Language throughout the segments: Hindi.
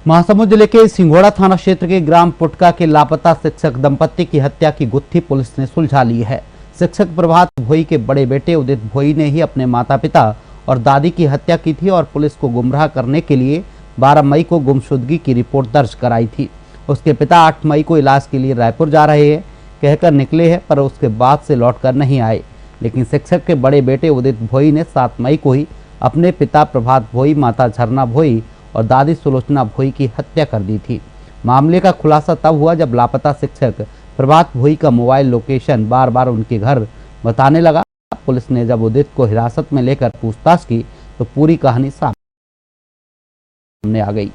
महासमुंद जिले के सिंघोड़ा थाना क्षेत्र के ग्राम पुटका के लापता शिक्षक दंपत्ति की हत्या की गुत्थी पुलिस ने सुलझा ली है। शिक्षक प्रभात भोई के बड़े बेटे उदित भोई ने ही अपने माता पिता और दादी की हत्या की थी और पुलिस को गुमराह करने के लिए 12 मई को गुमशुदगी की रिपोर्ट दर्ज कराई थी। उसके पिता 8 मई को इलाज के लिए रायपुर जा रहे हैं कहकर निकले हैं, पर उसके बाद से लौटकर नहीं आए। लेकिन शिक्षक के बड़े बेटे उदित भोई ने 7 मई को ही अपने पिता प्रभात भोई, माता झरना भोई और दादी सुलोचना भोई की हत्या कर दी थी। मामले का खुलासा तब हुआ जब लापता शिक्षक प्रभात भोई का मोबाइल लोकेशन बार बार उनके घर बताने लगा। पुलिस ने जब उदित को हिरासत में लेकर पूछताछ की तो पूरी कहानी सामने आ गई।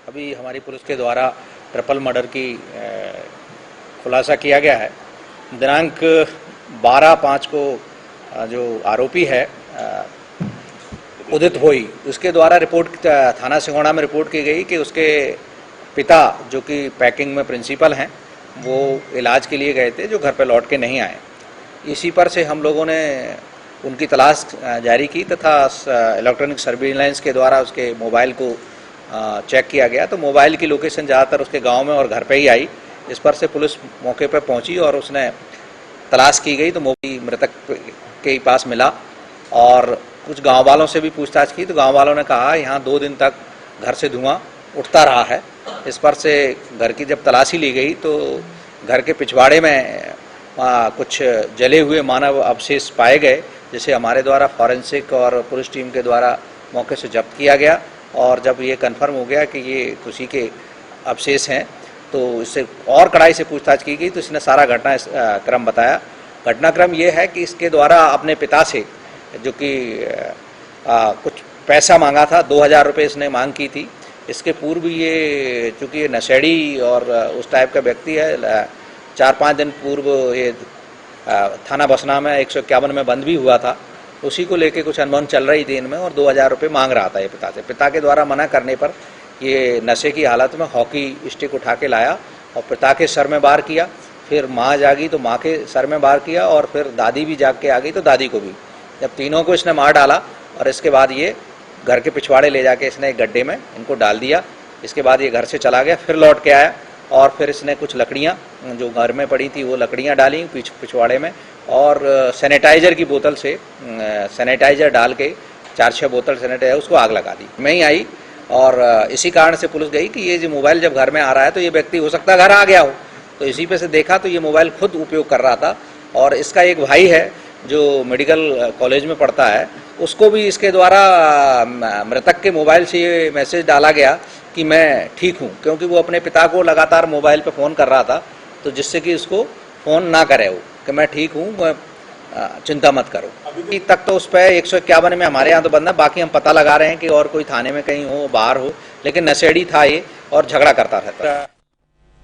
अभी हमारी पुलिस के द्वारा ट्रिपल मर्डर की खुलासा किया गया है। दिनांक 12/5 को जो आरोपी है उदित भोई, उसके द्वारा रिपोर्ट थाना सिंघोड़ा में रिपोर्ट की गई कि उसके पिता जो कि पैकिंग में प्रिंसिपल हैं, वो इलाज के लिए गए थे जो घर पर लौट के नहीं आए। इसी पर से हम लोगों ने उनकी तलाश जारी की तथा इलेक्ट्रॉनिक सर्विलांस के द्वारा उसके मोबाइल को चेक किया गया तो मोबाइल की लोकेशन ज़्यादातर उसके गांव में और घर पे ही आई। इस पर से पुलिस मौके पर पहुंची और उसने तलाश की गई तो मोबाइल मृतक के पास मिला और कुछ गांव वालों से भी पूछताछ की तो गांव वालों ने कहा यहाँ 2 दिन तक घर से धुआं उठता रहा है। इस पर से घर की जब तलाशी ली गई तो घर के पिछवाड़े में कुछ जले हुए मानव अवशेष पाए गए, जिसे हमारे द्वारा फॉरेंसिक और पुलिस टीम के द्वारा मौके से जब्त किया गया। और जब ये कंफर्म हो गया कि ये उसी के अवशेष हैं तो इससे और कड़ाई से पूछताछ की गई तो इसने सारा घटनाक्रम बताया। घटनाक्रम ये है कि इसके द्वारा अपने पिता से जो कि कुछ पैसा मांगा था, 2000 रुपये इसने मांग की थी। इसके पूर्व ये चूँकि नशेड़ी और उस टाइप का व्यक्ति है, 4-5 दिन पूर्व ये थाना बसना में 151 में बंद भी हुआ था। उसी को लेके कुछ अनबन चल रही थी इनमें और 2000 रुपये मांग रहा था ये पिता से। पिता के द्वारा मना करने पर ये नशे की हालत में हॉकी स्टिक उठा के लाया और पिता के सर में वार किया। फिर माँ जागी तो माँ के सर में वार किया और फिर दादी भी जाग के आ गई तो दादी को भी। जब तीनों को इसने मार डाला और इसके बाद ये घर के पिछवाड़े ले जाके इसने एक गड्ढे में इनको डाल दिया। इसके बाद ये घर से चला गया, फिर लौट के आया और फिर इसने कुछ लकड़ियाँ जो घर में पड़ी थी वो लकड़ियाँ डाली पिछवाड़े में और सैनिटाइज़र की बोतल से सैनिटाइज़र डाल के 4-6 बोतल सैनिटाइज़र उसको आग लगा दी। मैं ही आई और इसी कारण से पुलिस गई कि ये जो मोबाइल जब घर में आ रहा है तो ये व्यक्ति हो सकता है घर आ गया हो। तो इसी पे से देखा तो ये मोबाइल खुद उपयोग कर रहा था और इसका एक भाई है जो मेडिकल कॉलेज में पढ़ता है, उसको भी इसके द्वारा मृतक के मोबाइल से ये मैसेज डाला गया कि मैं ठीक हूँ, क्योंकि वो अपने पिता को लगातार मोबाइल पे फ़ोन कर रहा था तो जिससे कि उसको फ़ोन ना करे वो कि मैं ठीक हूँ, मैं चिंता मत करो। अभी तक तो उस पर 151 में हमारे यहाँ तो बंद है, बाकी हम पता लगा रहे हैं कि और कोई थाने में कहीं हो, बाहर हो, लेकिन नशेड़ी था ये और झगड़ा करता रहता।